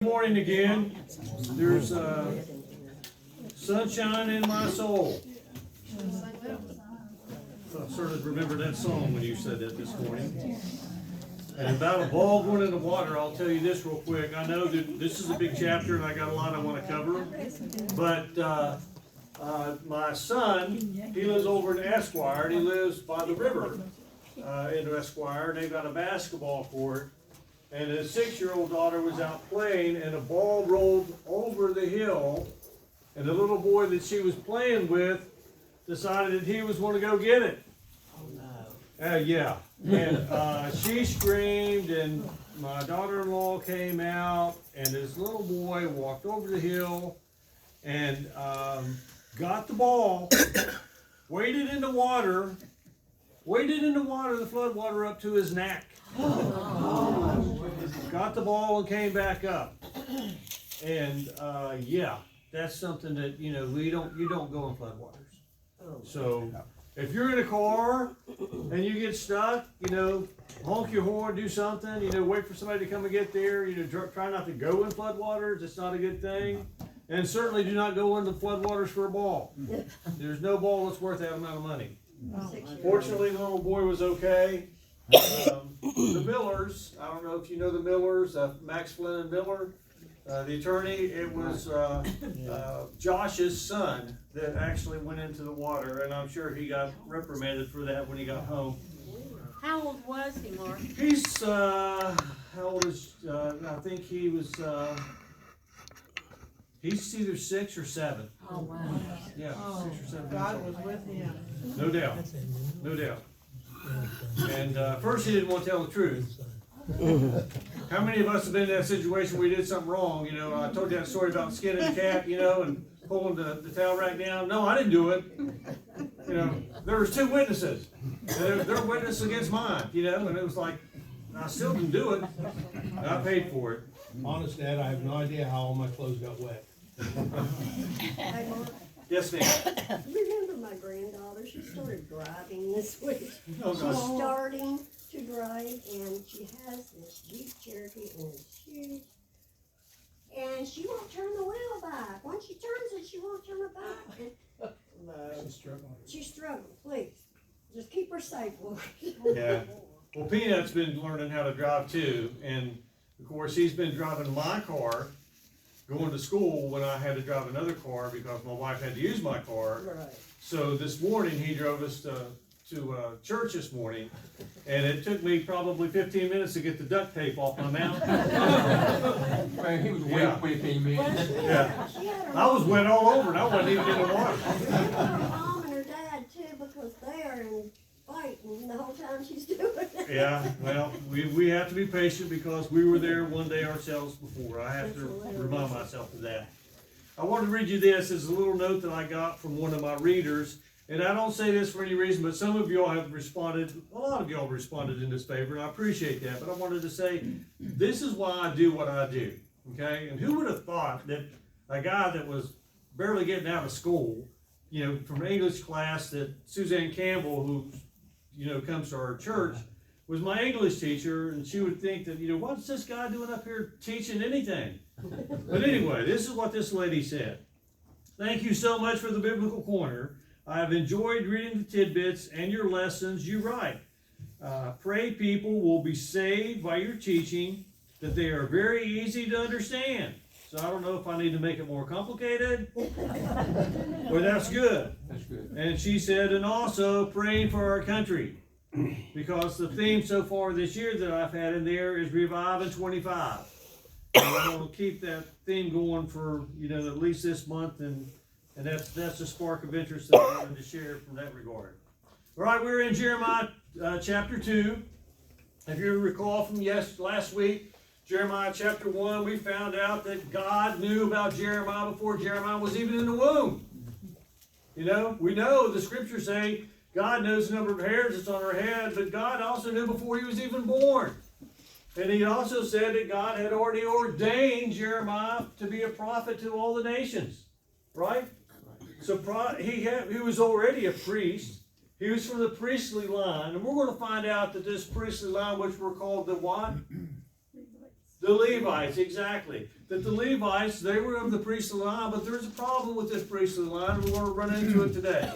morning again. There's sunshine in my soul. I sort of remembered that song when you said that this morning. And about a ball going in the water, I'll tell you this real quick. I know that this is a big chapter and I got a lot I want to cover. But my son, he lives over in Esquire, and he lives by the river in Esquire. And they've got a basketball court. And his 6-year-old daughter was out playing, and a ball rolled over the hill. And the little boy that she was playing with decided that he was going to go get it. Oh no. Yeah. And she screamed, and my daughter-in-law came out, and this little boy walked over the hill and got the ball, waded in the water, the flood water up to his neck. Got the ball and came back up. And yeah, that's something that you don't go in floodwaters. So if you're in a car and you get stuck, honk your horn, do something, wait for somebody to come and get there. Try not to go in floodwaters. It's not a good thing. And certainly do not go into floodwaters for a ball. There's no ball that's worth that amount of money. Fortunately, the little boy was okay. The Millers, I don't know if you know the Millers, Max Flynn and Miller, the attorney, it was Josh's son that actually went into the water, and I'm sure he got reprimanded for that when he got home. How old was he, Mark? He's, how old is, I think he was, he's either 6 or 7. Oh, wow. Yeah, 6 or 7. God was with him. No doubt, no doubt. And first he didn't want to tell the truth. How many of us have been in that situation where we did something wrong? I told you that story about skinning the cat, and pulling the towel rack down. No, I didn't do it. There was 2 witnesses. And they're witnesses against mine, and it was like, I still didn't do it. I paid for it. Honest, Dad, I have no idea how all my clothes got wet. Hey, Mark, Yes, ma'am. remember my granddaughter? She started driving this week. Oh, She's God. starting to drive, and she has this Jeep Cherokee, and it's huge. And she won't turn the wheel back. Once she turns it, she won't turn it back. And She's struggling. she's struggling. Please, just keep her safe, Lord. Yeah. Well, Peanut's been learning how to drive too, and of course he's been driving my car, going to school when I had to drive another car because my wife had to use my car. Right. So this morning he drove us to church this morning, and it took me probably 15 minutes to get the duct tape off my mouth. Man, he was Yeah. wet with me, Well, man. she had her I was wet all over, and I wasn't even in the water. her mom and her dad too, because they are in fighting the whole time she's doing it. Yeah, well, we have to be patient because we were there one day ourselves before. I have to remind myself of that. I wanted to read you this as a little note that I got from one of my readers. And I don't say this for any reason, but some of y'all have responded, a lot of y'all have responded in this favor, and I appreciate that. But I wanted to say, this is why I do what I do, okay? And who would have thought that a guy that was barely getting out of school, from English class, that Suzanne Campbell, who, comes to our church, was my English teacher, and she would think that, what's this guy doing up here teaching anything? But anyway, this is what this lady said. Thank you so much for the Biblical Corner. I have enjoyed reading the tidbits and your lessons you write. Pray people will be saved by your teaching, that they are very easy to understand. So I don't know if I need to make it more complicated, but that's good. That's good. And she said, and also praying for our country, because the theme so far this year that I've had in there is Revive in 25. And I'm going to keep that theme going for, at least this month, and that's the spark of interest that I wanted to share from that regard. All right, we're in Jeremiah chapter 2. If you recall from last week, Jeremiah chapter 1, we found out that God knew about Jeremiah before Jeremiah was even in the womb. We know the scriptures say God knows the number of hairs that's on our head, but God also knew before he was even born. And he also said that God had already ordained Jeremiah to be a prophet to all the nations. Right? So he was already a priest. He was from the priestly line. And we're going to find out that this priestly line, which we're called the what? The Levites, exactly. that the Levites, they were of the priestly line, but there's a problem with this priestly line, and we're going to run into it today.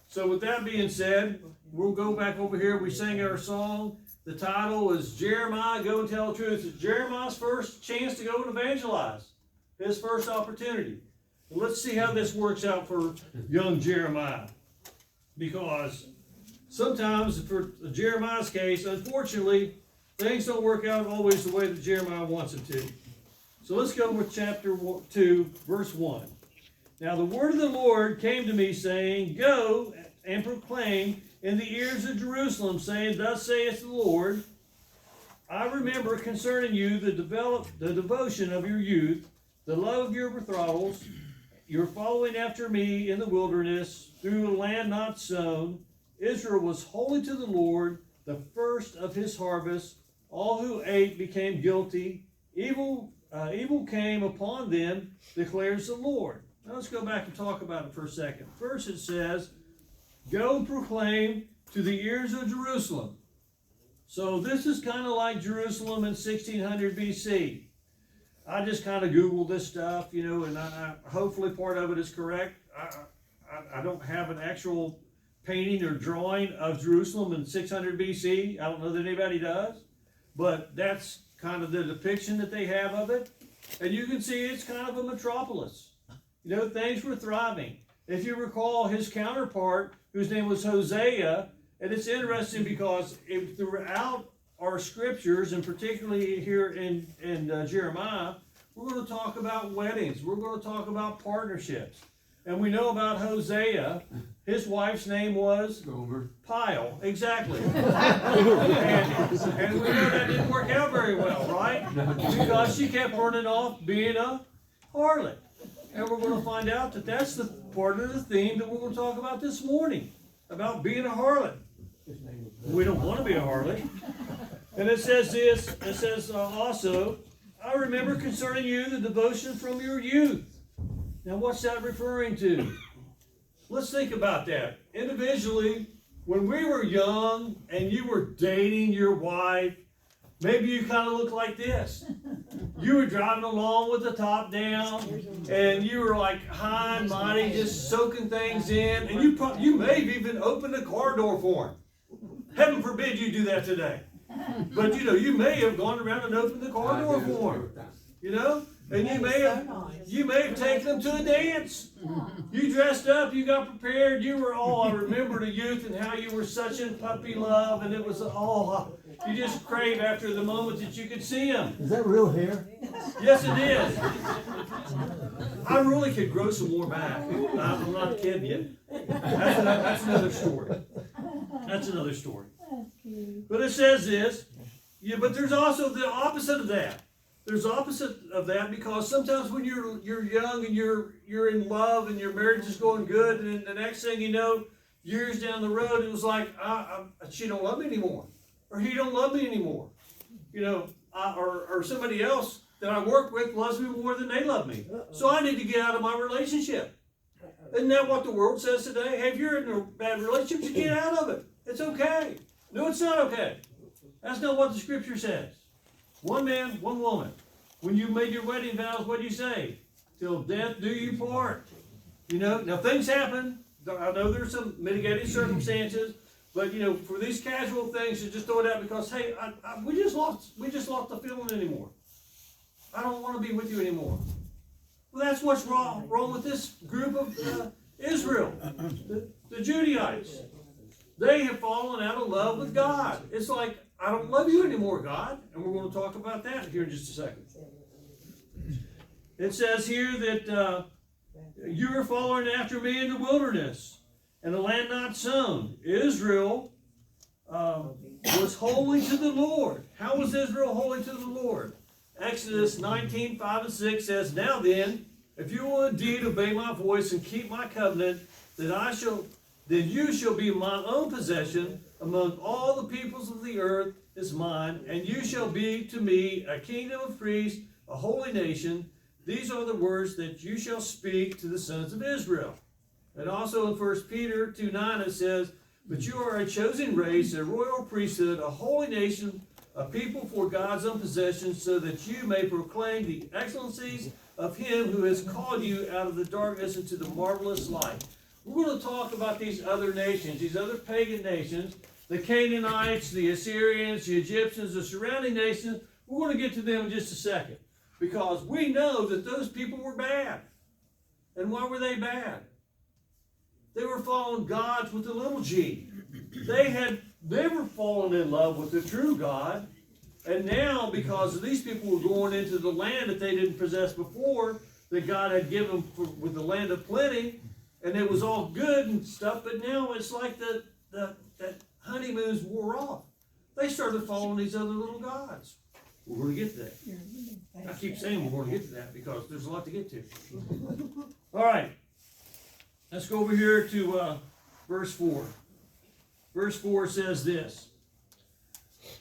So with that being said, we'll go back over here. We sang our song. The title is Jeremiah, Go and Tell the Truth. It's Jeremiah's first chance to go and evangelize. His first opportunity. And let's see how this works out for young Jeremiah. Because sometimes for Jeremiah's case, unfortunately, things don't work out always the way that Jeremiah wants them to. So let's go with chapter 2, verse 1. Now the word of the Lord came to me, saying, Go and proclaim in the ears of Jerusalem, saying, Thus saith the Lord, I remember concerning you the devotion of your youth, the love of your betrothals, your following after me in the wilderness, through a land not sown. Israel was holy to the Lord, the first of his harvest. All who ate became guilty. Evil came upon them, declares the Lord. Now let's go back and talk about it for a second. First it says, Go and proclaim to the ears of Jerusalem. So this is kind of like Jerusalem in 1600 BC. I just kind of Googled this stuff, and I hopefully part of it is correct. I don't have an actual painting or drawing of Jerusalem in 600 BC. I don't know that anybody does, but that's kind of the depiction that they have of it. And you can see it's kind of a metropolis. Things were thriving. If you recall his counterpart, whose name was Hosea, and it's interesting because throughout our scriptures, and particularly here in Jeremiah, we're going to talk about weddings. We're going to talk about partnerships. And we know about Hosea. His wife's name was Pile. Exactly. and we know that didn't work out very well, right? Because she kept running off being a harlot. And we're going to find out that that's the part of the theme that we're going to talk about this morning, about being a harlot. We don't want to be a harlot. And it says this, it says also, I remember concerning you the devotion from your youth. Now what's that referring to? Let's think about that. Individually, when we were young and you were dating your wife, maybe you kind of looked like this. You were driving along with the top down, and you were like high and mighty, just soaking things in, and you may have even opened the car door for him. Heaven forbid you do that today. But you may have gone around and opened the car door for him. And you may have taken them to a dance. You dressed up, you got prepared, you were I remember the youth and how you were such in puppy love, and it was you just crave after the moment that you could see him. Is that real hair? Yes, it is. I really could grow some more back. I'm not kidding you. That's another story. That's another story. But it says this, but there's also the opposite of that. There's opposite of that because sometimes when you're young and you're in love and your marriage is going good, and the next thing you know, years down the road, it was like, she don't love me anymore, or he don't love me anymore, or somebody else that I work with loves me more than they love me. So I need to get out of my relationship. Isn't that what the world says today? Hey, if you're in a bad relationship, you get out of it. It's okay. No, it's not okay. That's not what the scripture says. One man, one woman. When you made your wedding vows, what do you say? Till death do you part. Now things happen. I know there's some mitigating circumstances, but for these casual things, you just throw it out because hey, we just lost the feeling anymore. I don't want to be with you anymore. Well, that's what's wrong with this group of Israel, the Judaites. They have fallen out of love with God. It's like, I don't love you anymore, God. And we're going to talk about that here in just a second. It says here that you are following after me in the wilderness and the land not sown. Israel was holy to the Lord. How was Israel holy to the Lord? Exodus 19:5-6 says, Now then, if you will indeed obey my voice and keep my covenant, then you shall be my own possession among all the peoples of the earth is mine, and you shall be to me a kingdom of priests, a holy nation. These are the words that you shall speak to the sons of Israel. And also in 1 Peter 2:9 it says, But you are a chosen race, a royal priesthood, a holy nation, a people for God's own possession, so that you may proclaim the excellencies of him who has called you out of the darkness into the marvelous light. We're going to talk about these other nations, these other pagan nations, the Canaanites, the Assyrians, the Egyptians, the surrounding nations. We're going to get to them in just a second, because we know that those people were bad. And why were they bad? They were following gods with a little g. They had never fallen in love with the true God. And now, because these people were going into the land that they didn't possess before, that God had given them with the land of plenty, and it was all good and stuff, but now it's like that honeymoons wore off. They started following these other little gods. We're going to get to that. I keep saying we're going to get to that because there's a lot to get to. All right. Let's go over here to verse 4. Verse 4 says this.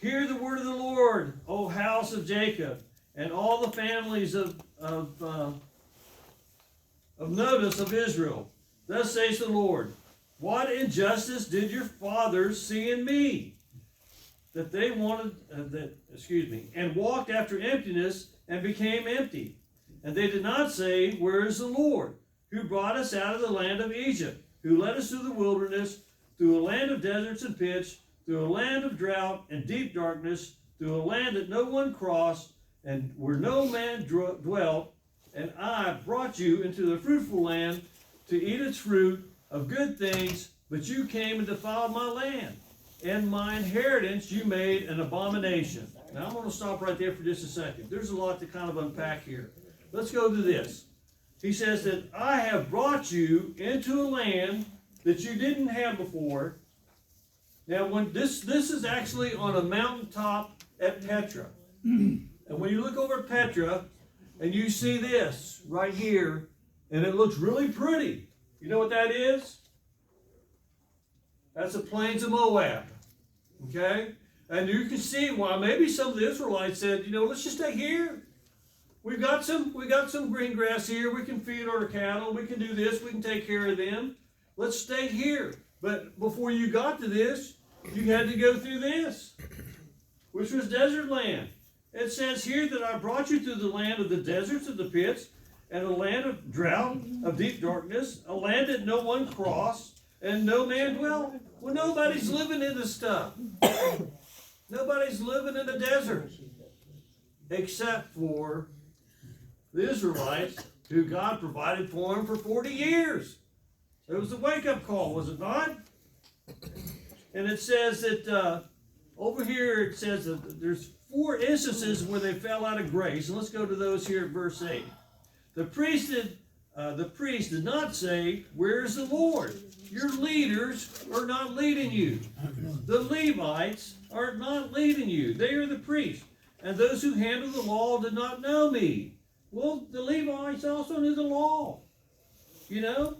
Hear the word of the Lord, O house of Jacob, and all the families of notice of Israel. Thus says the Lord, what injustice did your fathers see in me? That they wanted, and walked after emptiness and became empty. And they did not say, where is the Lord, who brought us out of the land of Egypt, who led us through the wilderness, through a land of deserts and pitch, through a land of drought and deep darkness, through a land that no one crossed, and where no man dwelt. And I brought you into the fruitful land to eat its fruit of good things, but you came and defiled my land, and my inheritance you made an abomination. Now I'm going to stop right there for just a second. There's a lot to kind of unpack here. Let's go to this. He says that I have brought you into a land that you didn't have before. Now, when this is actually on a mountaintop at Petra. And when you look over at Petra, and you see this right here, and it looks really pretty. You know what that is? That's the plains of Moab. Okay? And you can see why maybe some of the Israelites said, let's just stay here. We got some green grass here. We can feed our cattle. We can do this. We can take care of them. Let's stay here. But before you got to this, you had to go through this, which was desert land. It says here that I brought you to the land of the deserts of the pits, and a land of drought, of deep darkness, a land that no one crossed, and no man dwelt. Well, nobody's living in this stuff. Nobody's living in the desert, except for the Israelites, who God provided for them for 40 years. It was a wake-up call, was it not? And it says that over here, it says that there's 4 instances where they fell out of grace. And let's go to those here at verse 8. The priest did not say, where is the Lord? Your leaders are not leading you. The Levites are not leading you. They are the priests. And those who handle the law did not know me. Well, the Levites also knew the law. The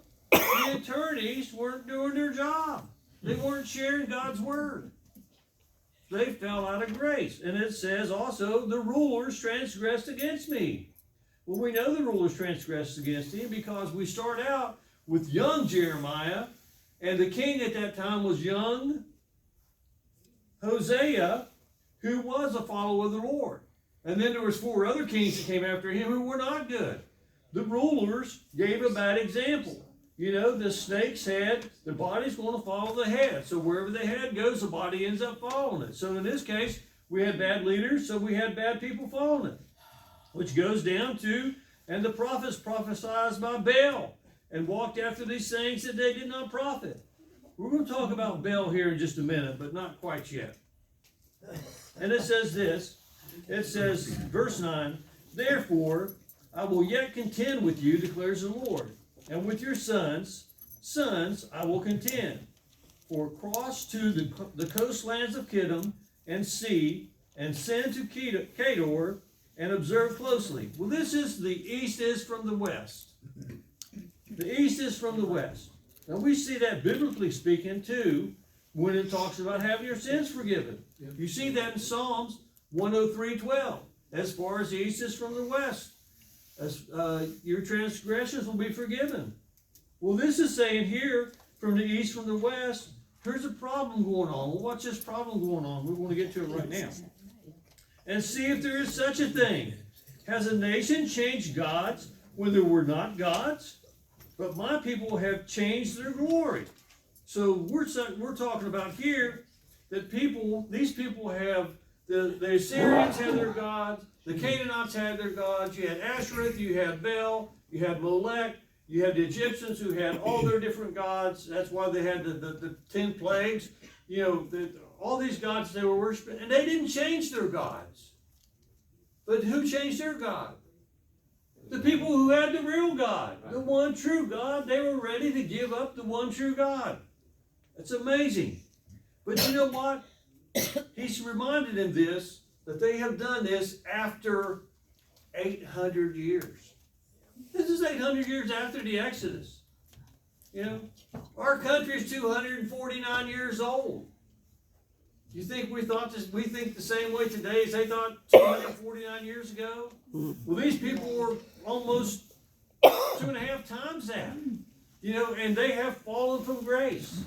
attorneys weren't doing their job. They weren't sharing God's word. They fell out of grace. And it says also, the rulers transgressed against me. Well, we know the rulers transgressed against him because we start out with young Jeremiah, and the king at that time was young Hosea, who was a follower of the Lord. And then there was 4 other kings that came after him who were not good. The rulers gave a bad example. The snake's head, the body's going to follow the head. So wherever the head goes, the body ends up following it. So in this case, we had bad leaders, so we had bad people following it. Which goes down to, and the prophets prophesied by Baal, and walked after these things that they did not profit. We're going to talk about Baal here in just a minute, but not quite yet. And it says this. It says, verse 9, therefore I will yet contend with you, declares the Lord, and with your sons I will contend. For cross to the coastlands of Kittim and see, and send to Kedar, and observe closely. Well, this is the east is from the west. The east is from the west. Now we see that biblically speaking too, when it talks about having your sins forgiven. You see that in Psalms 103:12. As far as the east is from the west, your transgressions will be forgiven. Well, this is saying here, from the east, from the west, here's a problem going on. Well, what's this problem going on? We're going to get to it right now. and see if there is such a thing. Has a nation changed gods when there were not gods? But my people have changed their glory. So we're talking about here that these people have, the Assyrians had their gods, the Canaanites had their gods, you had Ashereth, you had Baal, you had Molech, you had the Egyptians who had all their different gods. That's why they had the 10 plagues. All these gods they were worshiping, and they didn't change their gods. But who changed their God? The people who had the real God, the one true God. They were ready to give up the one true God. That's amazing. But you know what? He's reminded them this, that they have done this after 800 years. This is 800 years after the Exodus. Our country is 249 years old. You think we think the same way today as they thought 249 years ago? Well, these people were almost 2.5 times that. And they have fallen from grace.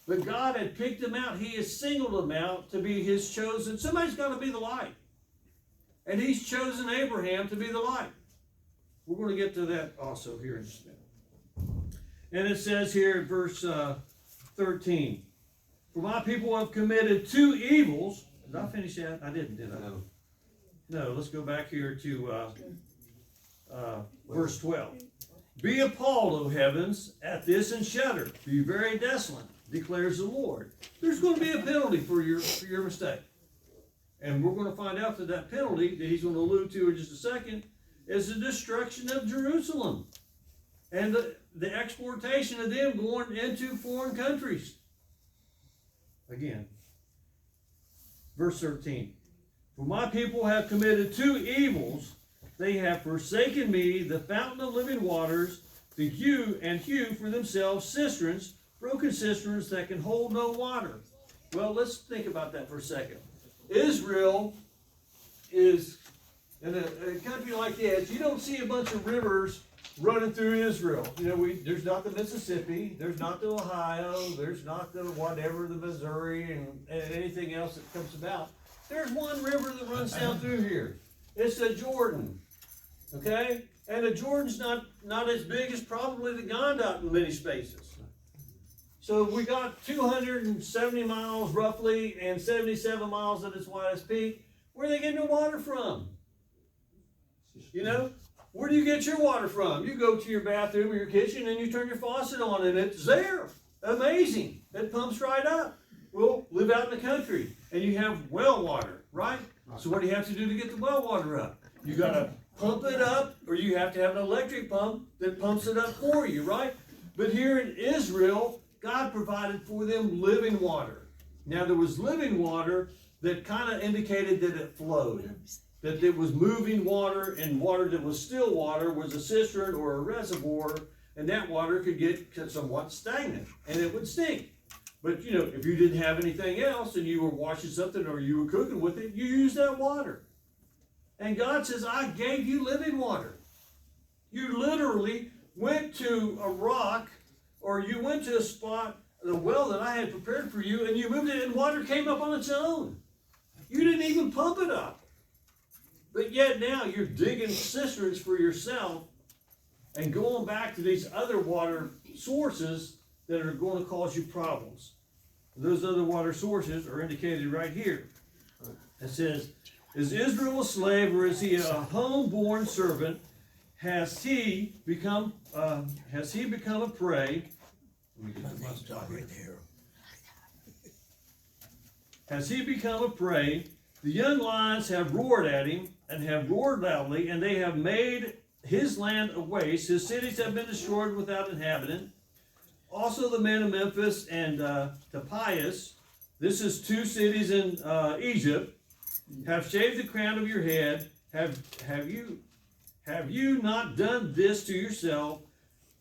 But God had picked them out. He has singled them out to be His chosen. Somebody's got to be the light. And He's chosen Abraham to be the light. We're going to get to that also here in just a minute. And it says here in verse 13, for my people have committed 2 evils. Did I finish that? I didn't, did I? No, let's go back here to verse 12. Be appalled, O heavens, at this and shudder. Be very desolate, declares the Lord. There's going to be a penalty for your mistake. And we're going to find out that penalty that He's going to allude to in just a second is the destruction of Jerusalem and the exportation of them going into foreign countries. Again, verse 13. For my people have committed 2 evils. They have forsaken me, the fountain of living waters, to hew for themselves cisterns, broken cisterns that can hold no water. Well, let's think about that for a second. Israel is, in a country like this, you don't see a bunch of rivers running through Israel. There's not the Mississippi, there's not the Ohio, there's not the whatever, the Missouri, and anything else that comes about. There's one river that runs down through here. It's the Jordan. Okay? And the Jordan's not as big as probably the Gondot in many spaces. So we got 270 miles roughly and 77 miles at its widest peak. Where are they getting their water from? Where do you get your water from? You go to your bathroom or your kitchen and you turn your faucet on and it's there. Amazing. It pumps right up. We'll live out in the country and you have well water, right? So what do you have to do to get the well water up? You got to pump it up, or you have to have an electric pump that pumps it up for you, right? But here in Israel, God provided for them living water. Now there was living water that kind of indicated that it flowed, that it was moving water, and water that was still water was a cistern or a reservoir, and that water could get somewhat stagnant, and it would stink. But if you didn't have anything else and you were washing something or you were cooking with it, you used that water. And God says, I gave you living water. You literally went to a rock, or you went to a spot, the well that I had prepared for you, and you moved it and water came up on its own. You didn't even pump it up. But yet now you're digging cisterns for yourself and going back to these other water sources that are going to cause you problems. Those other water sources are indicated right here. It says, is Israel a slave, or is he a homeborn servant? Has he become a prey? Let me get to my spot here. Has he become a prey? The young lions have roared at him and have roared loudly, and they have made his land a waste. His cities have been destroyed without inhabitant. Also the men of Memphis and Tapias, this is 2 cities in Egypt, have shaved the crown of your head. Have you not done this to yourself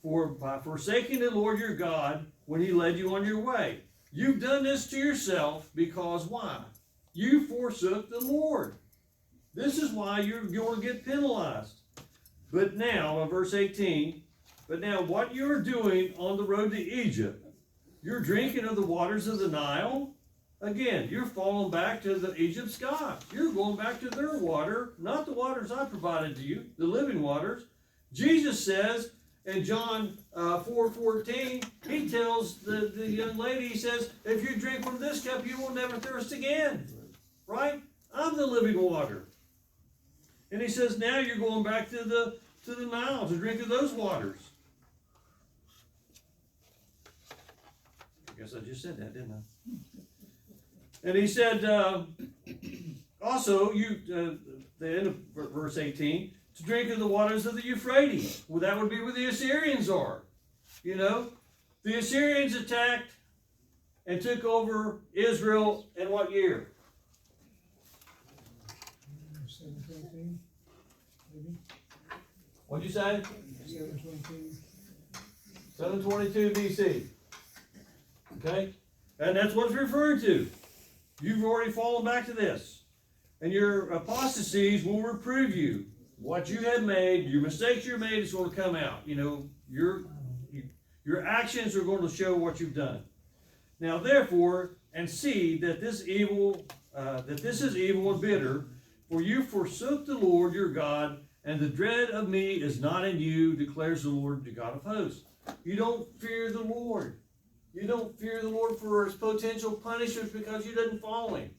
by forsaking the Lord your God when He led you on your way? You've done this to yourself because why? You forsook the Lord. This is why you're going to get penalized. But now, verse 18, but now what you're doing on the road to Egypt, you're drinking of the waters of the Nile. Again, you're falling back to the Egypt's God. You're going back to their water, not the waters I provided to you, the living waters. Jesus says in John 4:14, he tells the young lady, he says, if you drink from this cup, you will never thirst again. Right? I'm the living water. And he says, now you're going back to the Nile to drink of those waters. I guess I just said that, didn't I? And he said, also, the end of verse 18, to drink of the waters of the Euphrates. Well, that would be where the Assyrians are. You know, the Assyrians attacked and took over Israel in what year? 722, maybe? What'd you say? 722. 722 BC. Okay? And that's what it's referring to. You've already fallen back to this. And your apostasies will reprove you. What you have made, your mistakes you made is going to come out. You know, your actions are going to show what you've done. Now, therefore, and see that this is evil and bitter, for you forsook the Lord your God, and the dread of me is not in you, declares the Lord, the God of hosts. You don't fear the Lord. You don't fear the Lord for his potential punishment because you didn't follow him.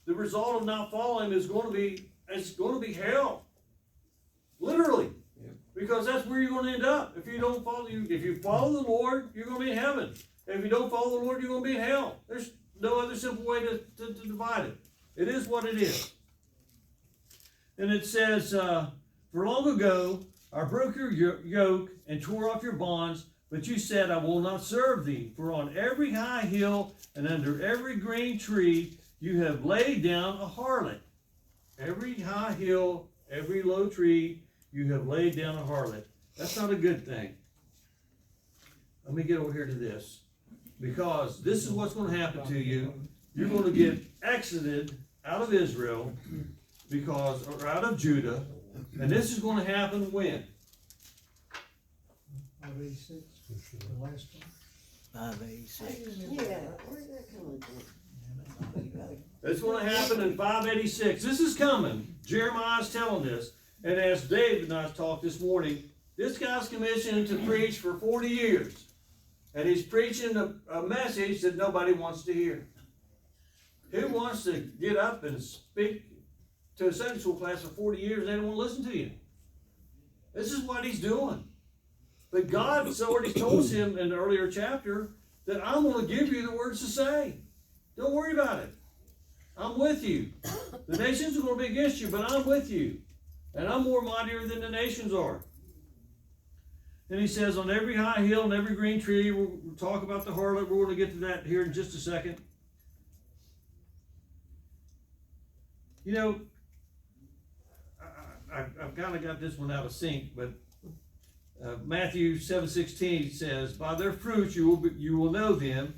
The result of not following him is going to be hell. Literally. Yeah. Because that's where you're going to end up. If you follow the Lord, you're going to be in heaven. And if you don't follow the Lord, you're going to be in hell. There's no other simple way to divide it. It is what it is. And it says, for long ago, I broke your yoke and tore off your bonds, but you said, I will not serve thee. For on every high hill and under every green tree, you have laid down a harlot. Every high hill, every low tree, you have laid down a harlot. That's not a good thing. Let me get over here to this. Because this is what's going to happen to you. You're going to get exited out of Israel, or out of Judah. And this is going to happen when? 586, the last one. 586. Yeah, where's that coming from? It's going to happen in 586. This is coming. Jeremiah's telling this. And as David and I talked this morning, this guy's commissioned to preach for 40 years. And he's preaching a message that nobody wants to hear. Who wants to get up and speak to a Sunday school class for 40 years and they don't want to listen to you? This is what he's doing. But God has already told him in the earlier chapter that I'm going to give you the words to say. Don't worry about it. I'm with you. The nations are going to be against you, but I'm with you. And I'm more mightier than the nations are. And he says, on every high hill and every green tree, we'll talk about the harlot. We're going to get to that here in just a second. You know, I've kind of got this one out of sync, but Matthew 7:16 says, by their fruits you will know them.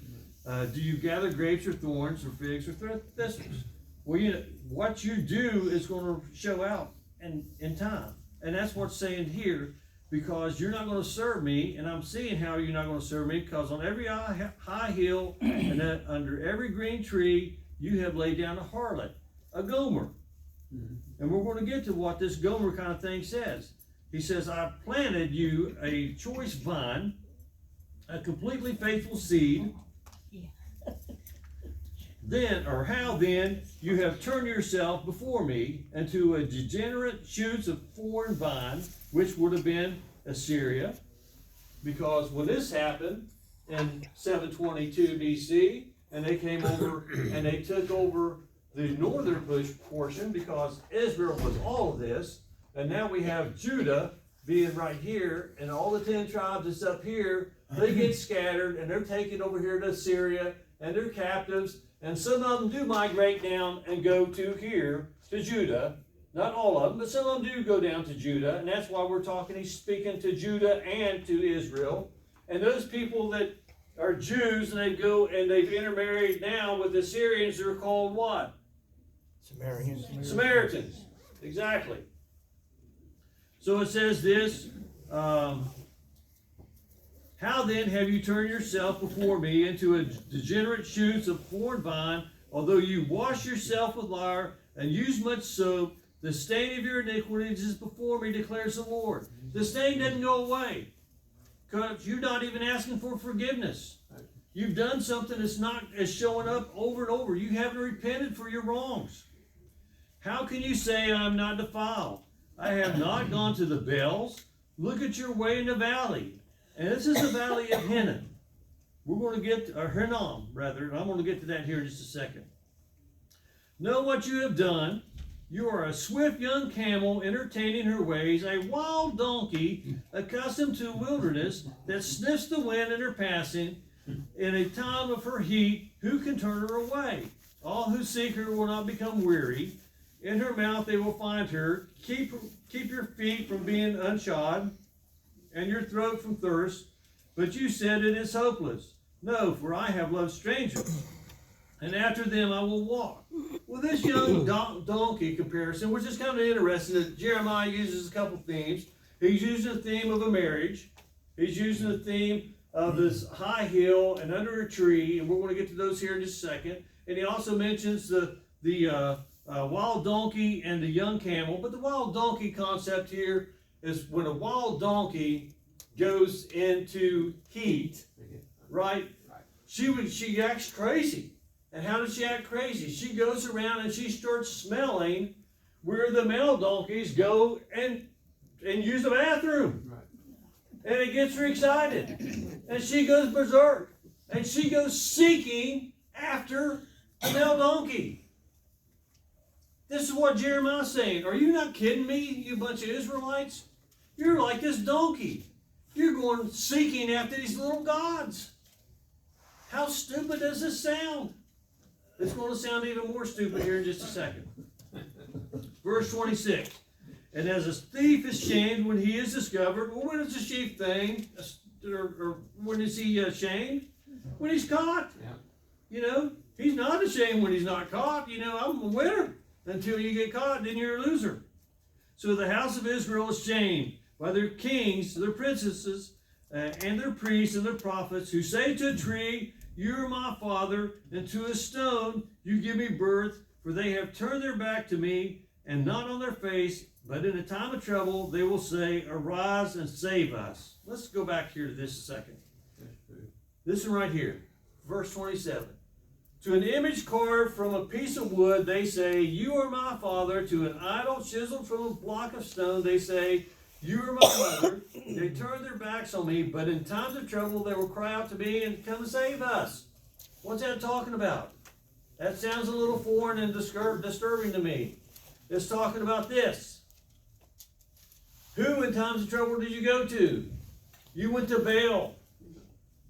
Do you gather grapes or thorns or figs or thistles? Well, you know, what you do is going to show out in time. And that's what's saying here, because you're not going to serve me, and I'm seeing how you're not going to serve me, because on every high hill and under every green tree you have laid down a harlot, a gomer. Mm-hmm. And we're going to get to what this gomer kind of thing says. He says, I planted you a choice vine, a completely faithful seed. How then you have turned yourself before me into a degenerate shoots of foreign vine, which would have been Assyria. Because when this happened in 722 BC, and they came over and they took over the northern portion, because Israel was all of this, and now we have Judah being right here, and all the 10 tribes that's up here, they get scattered, and they're taken over here to Assyria, and they're captives, and some of them do migrate down and go to here, to Judah. Not all of them, but some of them do go down to Judah, and that's why we're talking, he's speaking to Judah and to Israel. And those people that are Jews, and they go and they've intermarried now with the Syrians, they're called what? Samaritans. Exactly. So it says this, how then have you turned yourself before me into a degenerate shoots of foreign vine, Although you wash yourself with lye and use much soap, the stain of your iniquities is before me, declares the Lord. The stain doesn't go away because you're not even asking for forgiveness. You've done something that's showing up over and over. You haven't repented for your wrongs. How can you say I'm not defiled? I have not gone to the Baals. Look at your way in the valley. And this is the valley of Hinnom. We're going to get, or Hinnom, rather, and I'm going to get to that here in just a second. Know what you have done. You are a swift young camel entertaining her ways, a wild donkey accustomed to wilderness that sniffs the wind in her passing. In a time of her heat, who can turn her away? All who seek her will not become weary. In her mouth they will find her. Keep your feet from being unshod, and your throat from thirst. But you said it is hopeless. No, for I have loved strangers, and after them I will walk. Well, this young donkey comparison, which is kind of interesting, that Jeremiah uses a couple themes. He's using the theme of a marriage. He's using the theme of this high hill and under a tree, and we're going to get to those here in just a second. And he also mentions the wild donkey and the young camel. But the wild donkey concept here is when a wild donkey goes into heat, right? She acts crazy. And how does she act crazy? She goes around and she starts smelling where the male donkeys go and use the bathroom. And it gets her excited. And she goes berserk. And she goes seeking after the male donkey. This is what Jeremiah's saying. Are you not kidding me, you bunch of Israelites? You're like this donkey. You're going seeking after these little gods. How stupid does this sound? It's going to sound even more stupid here in just a second. Verse 26. And as a thief is shamed when he is discovered, well, when is a sheep thing? Or when is he shamed? When he's caught. Yeah. You know, he's not ashamed when he's not caught. You know, I'm a winner. Until you get caught, then you're a loser. So the house of Israel is shamed by their kings, their princesses, and their priests and their prophets, who say to a tree, you are my father, and to a stone, you give me birth, for they have turned their back to me, and not on their face, but in a time of trouble, they will say, arise and save us. Let's go back here to this a second. This one right here, verse 27. To an image carved from a piece of wood, they say, you are my father. To an idol chiseled from a block of stone, they say, you are my mother. They turn their backs on me, but in times of trouble, they will cry out to me and come and save us. What's that talking about? That sounds a little foreign and disturbing to me. It's talking about this. Who in times of trouble did you go to? You went to Baal.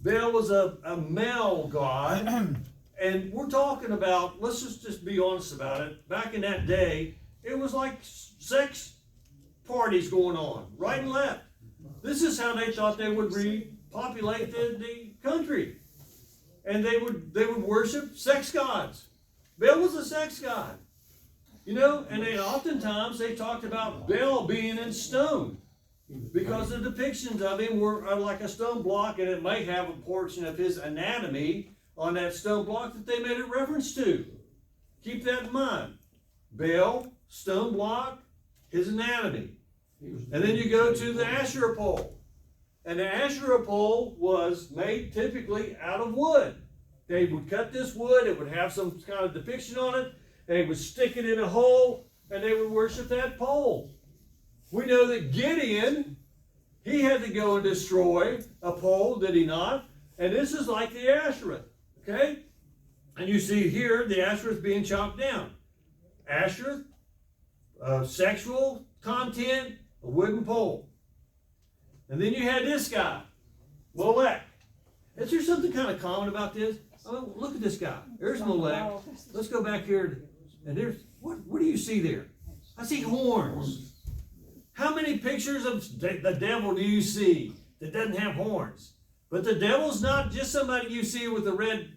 Baal was a male god. And we're talking about, let's just be honest about it. Back in that day, it was like sex parties going on, right and left. This is how they thought they would repopulate the country. And they would worship sex gods. Baal was a sex god. You know, and oftentimes they talked about Baal being in stone. Because the depictions of him were like a stone block, and it may have a portion of his anatomy on that stone block that they made a reference to. Keep that in mind. Baal, stone block, his anatomy. And then you go to the Asherah pole. And the Asherah pole was made typically out of wood. They would cut this wood, it would have some kind of depiction on it, they would stick it in a hole, and they would worship that pole. We know that Gideon, he had to go and destroy a pole, did he not? And this is like the Asherah. Okay? And you see here, the Asherah is being chopped down. Asherah, sexual content, a wooden pole. And then you had this guy, Molech. Is there something kind of common about this? Oh, look at this guy. There's Molech. Let's go back here. And there's, what do you see there? I see horns. How many pictures of the devil do you see that doesn't have horns? But the devil's not just somebody you see with a red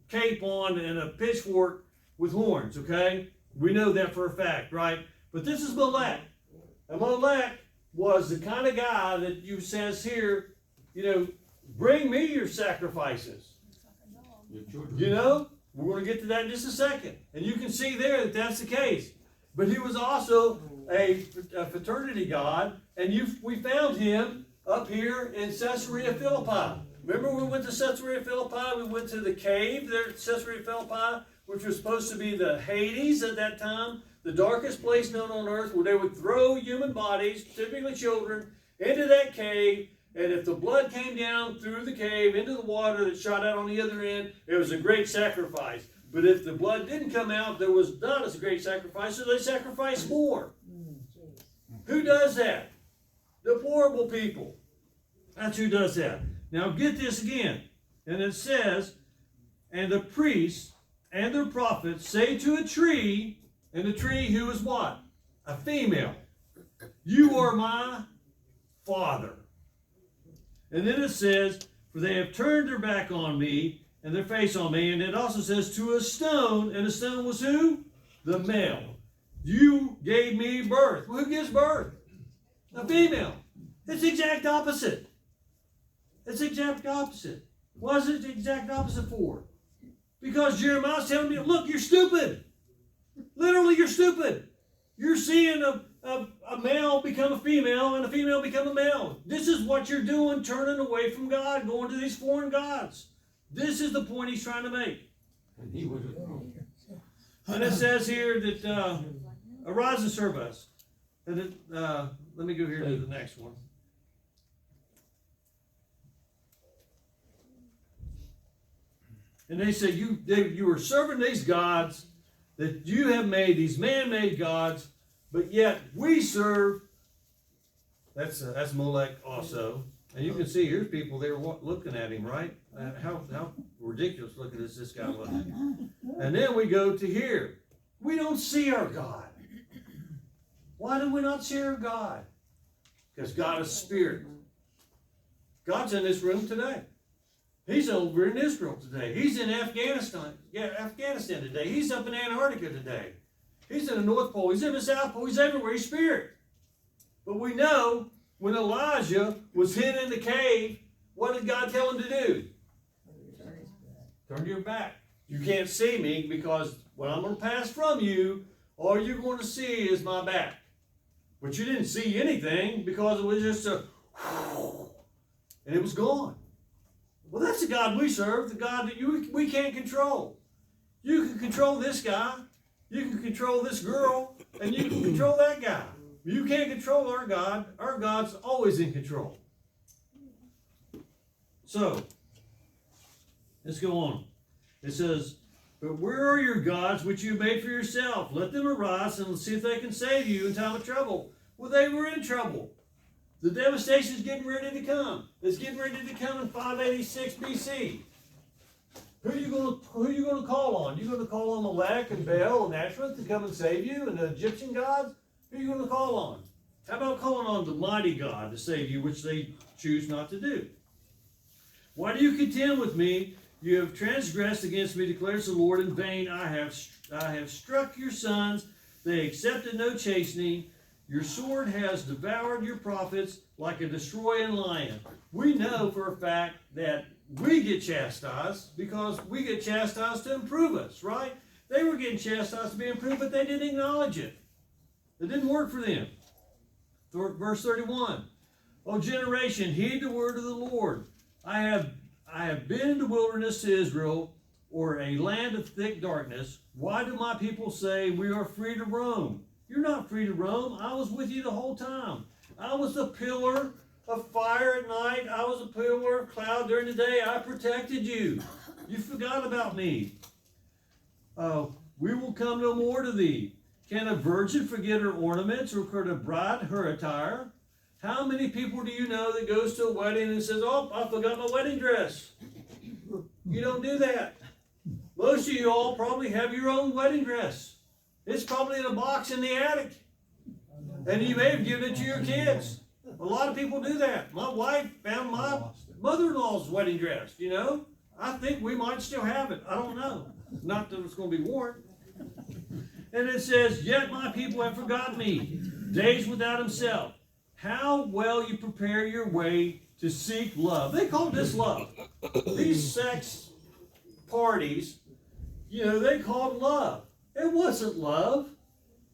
cape on and a pitchfork with horns, okay? We know that for a fact, right? But this is Molech. And Molech was the kind of guy that you says here, you know, bring me your sacrifices. You know? We're going to get to that in just a second. And you can see there that that's the case. But he was also a fraternity god, and we found him up here in Caesarea Philippi. Remember we went to Caesarea Philippi? We went to the cave there at Caesarea Philippi, which was supposed to be the Hades at that time, the darkest place known on earth, where they would throw human bodies, typically children, into that cave. And if the blood came down through the cave into the water that shot out on the other end, it was a great sacrifice. But if the blood didn't come out, there was not as a great sacrifice, so they sacrificed more. Who does that? Deplorable people. That's who does that. Now get this again. And it says, and the priests and the prophets say to a tree, and the tree who is what? A female. You are my father. And then it says, for they have turned their back on me and their face on me. And it also says to a stone, and the stone was who? The male. You gave me birth. Well, who gives birth? A female. It's the exact opposite. It's the exact opposite. What is it the exact opposite for? Because Jeremiah's telling me, look, you're stupid. Literally, you're stupid. You're seeing a male become a female and a female become a male. This is what you're doing, turning away from God, going to these foreign gods. This is the point he's trying to make. And he was wrong. And it says here that, arise and serve us. And it, let me go here to the next one. And they say, you are serving these gods that you have made, these man-made gods, but yet we serve, that's Molech also. And you can see here's people there looking at him, right? How ridiculous looking does this guy look? And then we go to here. We don't see our God. Why do we not see our God? Because God is spirit. God's in this room today. He's over in Israel today. He's in Afghanistan today. He's up in Antarctica today. He's in the North Pole. He's in the South Pole. He's everywhere. He's spirit. But we know when Elijah was hid in the cave, what did God tell him to do? Turn your back. You can't see me because when I'm going to pass from you, all you're going to see is my back. But you didn't see anything because it was just a and it was gone. Well, that's the God we serve, the God that we can't control. You can control this guy, you can control this girl, and you can control that guy. You can't control our God. Our God's always in control. So, let's go on. It says, but where are your gods which you made for yourself? Let them arise and see if they can save you in time of trouble. Well, they were in trouble. The devastation is getting ready to come. It's getting ready to come in 586 BC. Who are you going to call on? You're going to call on Molech and Baal and Asherah to come and save you, and the Egyptian gods? Who are you going to call on? How about calling on the mighty God to save you, which they choose not to do? Why do you contend with me? You have transgressed against me, declares the Lord. In vain I have struck your sons. They accepted no chastening. Your sword has devoured your prophets like a destroying lion. We know for a fact that we get chastised because we get chastised to improve us, right? They were getting chastised to be improved, but they didn't acknowledge it. It didn't work for them. Verse 31. O generation, heed the word of the Lord. I have been in the wilderness to Israel, or a land of thick darkness. Why do my people say we are free to roam? You're not free to roam. I was with you the whole time. I was the pillar of fire at night. I was a pillar of cloud during the day. I protected you. You forgot about me. We will come no more to thee. Can a virgin forget her ornaments, or could a bride her attire? How many people do you know that goes to a wedding and says, oh, I forgot my wedding dress? You don't do that. Most of you all probably have your own wedding dress. It's probably in a box in the attic. And you may have given it to your kids. A lot of people do that. My wife found my mother-in-law's wedding dress, you know. I think we might still have it. I don't know. Not that it's going to be worn. And it says, yet my people have forgotten me, days without himself. How well you prepare your way to seek love. They call this love. These sex parties, they called love. It wasn't love.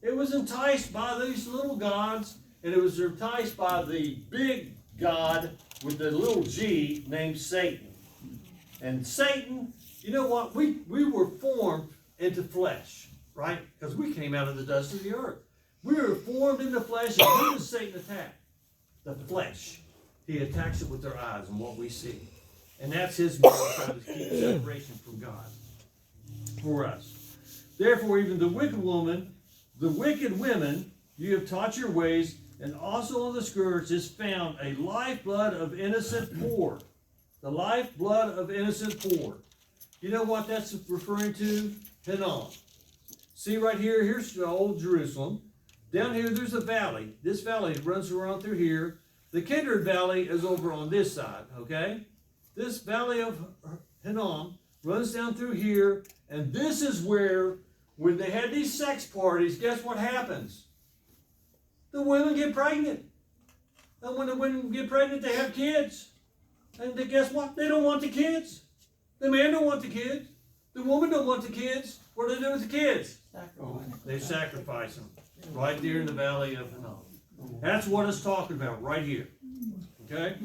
It was enticed by these little gods, and it was enticed by the big God with the little g named Satan. And Satan, you know what? We were formed into flesh, right? Because we came out of the dust of the earth. We were formed into flesh, and who does Satan attack? The flesh. He attacks it with our eyes and what we see. And that's his way of trying to keep separation from God for us. Therefore, even the wicked women, you have taught your ways, and also on the scourge is found a lifeblood of innocent poor. The lifeblood of innocent poor. You know what that's referring to? Hinnom. See right here, here's the old Jerusalem. Down here, there's a valley. This valley runs around through here. The Kindred Valley is over on this side, okay? This valley of Hinnom runs down through here, and this is where, when they had these sex parties, guess what happens? The women get pregnant. And when the women get pregnant, they have kids. And guess what? They don't want the kids. The man don't want the kids. The woman don't want the kids. What do they do with the kids? They sacrifice them right there in the valley of Hinnom. That's what it's talking about right here. Okay?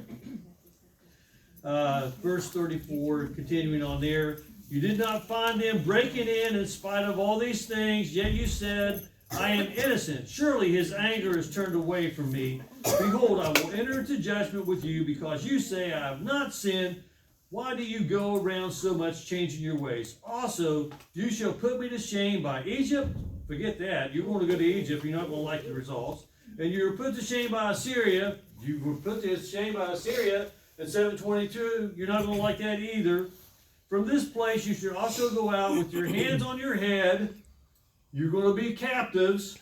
Verse 34, continuing on there. You did not find them breaking in spite of all these things, yet you said, I am innocent. Surely his anger is turned away from me. Behold, I will enter into judgment with you, because you say, I have not sinned. Why do you go around so much changing your ways? Also, you shall put me to shame by Egypt. Forget that. You're going to go to Egypt. You're not going to like the results. And you were put to shame by Assyria. You were put to shame by Assyria in 722. You're not going to like that either. From this place you should also go out with your hands on your head. You're going to be captives.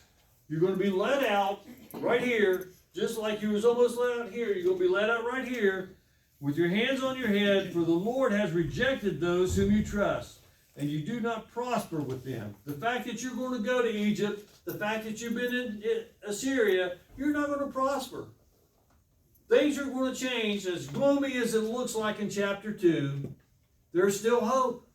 You're going to be led out right here, just like you was almost led out here. You're going to be led out right here with your hands on your head, for the Lord has rejected those whom you trust, and you do not prosper with them. The fact that you're going to go to Egypt, the fact that you've been in Assyria, you're not going to prosper. Things are going to change. As gloomy as it looks like in chapter 2, there's still hope.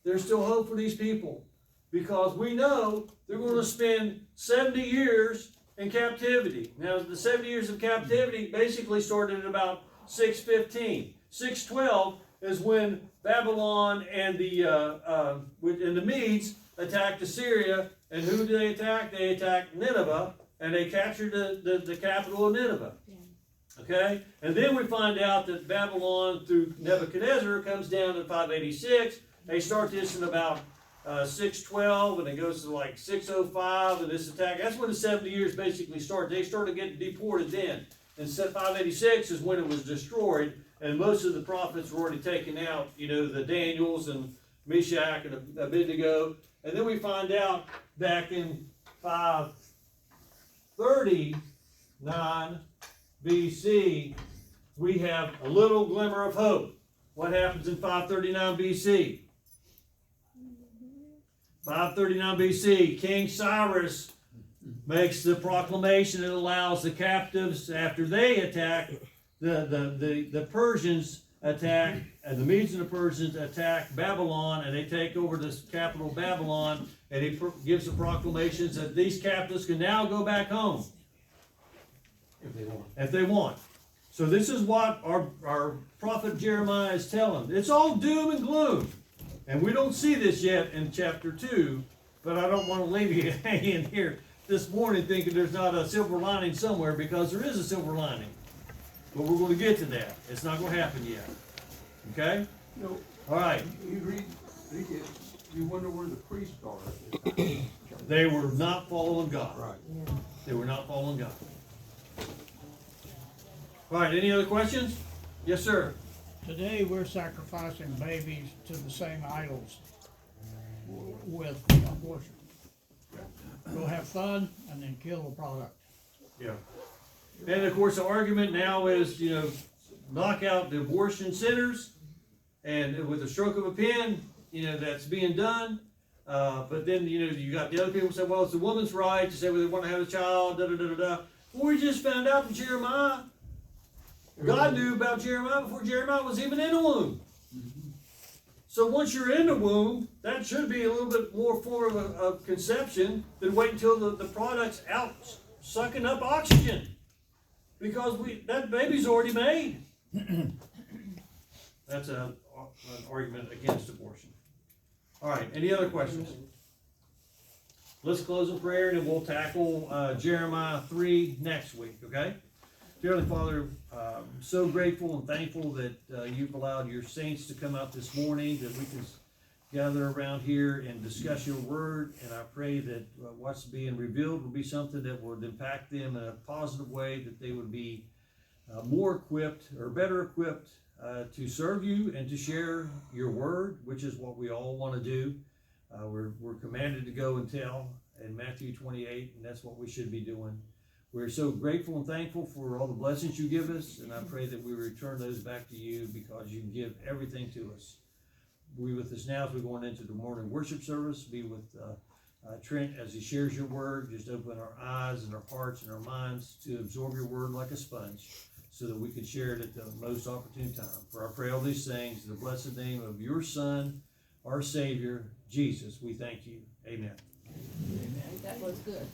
There's still hope for these people, because we know they're going to spend 70 years in captivity. Now, the 70 years of captivity basically started at about 615. 612 is when Babylon and the Medes attacked Assyria. And who did they attack? They attacked Nineveh, and they captured the capital of Nineveh. Okay? And then we find out that Babylon, through Nebuchadnezzar, comes down in 586. They start this in about 612, and it goes to like 605, and this attack. That's when the 70 years basically started. They started getting deported then. And 586 is when it was destroyed, and most of the prophets were already taken out, the Daniels and Meshach and Abednego. And then we find out back in 539 BC, we have a little glimmer of hope. What happens in 539 BC? 539 BC, King Cyrus makes the proclamation that allows the captives, after they attack, the Persians attack, and the Medes and the Persians attack Babylon, and they take over this capital Babylon, and he gives the proclamations that these captives can now go back home. If they want. So this is what our prophet Jeremiah is telling. It's all doom and gloom. And we don't see this yet in chapter 2, but I don't want to leave you hanging here this morning thinking there's not a silver lining somewhere, because there is a silver lining. But we're going to get to that. It's not going to happen yet. Okay? No. All right. You read it, you wonder where the priests are. They were not following God. Right. They were not following God. All right, any other questions? Yes, sir. Today we're sacrificing babies to the same idols with abortion. Go have fun and then kill the product. Yeah. And of course the argument now is, knock out the abortion centers, and with a stroke of a pen, that's being done. But then, you got the other people who say, well, it's the woman's right to say, well, they want to have a child, da-da-da-da-da. Well, we just found out from Jeremiah. God knew about Jeremiah before Jeremiah was even in the womb. So once you're in the womb, that should be a little bit more form of conception than wait until the product's out sucking up oxygen. Because that baby's already made. That's an argument against abortion. All right, any other questions? Let's close in prayer and then we'll tackle Jeremiah 3 next week, okay? Dear Heavenly Father, I'm so grateful and thankful that you've allowed your saints to come out this morning, that we can gather around here and discuss your word. And I pray that what's being revealed will be something that would impact them in a positive way, that they would be more equipped or better equipped to serve you and to share your word, which is what we all want to do. We're commanded to go and tell in Matthew 28, and that's what we should be doing. We're so grateful and thankful for all the blessings you give us, and I pray that we return those back to you because you give everything to us. Be with us now as we're going into the morning worship service. Be with Trent as he shares your word. Just open our eyes and our hearts and our minds to absorb your word like a sponge so that we can share it at the most opportune time. For I pray all these things in the blessed name of your Son, our Savior, Jesus. We thank you. Amen. That was good.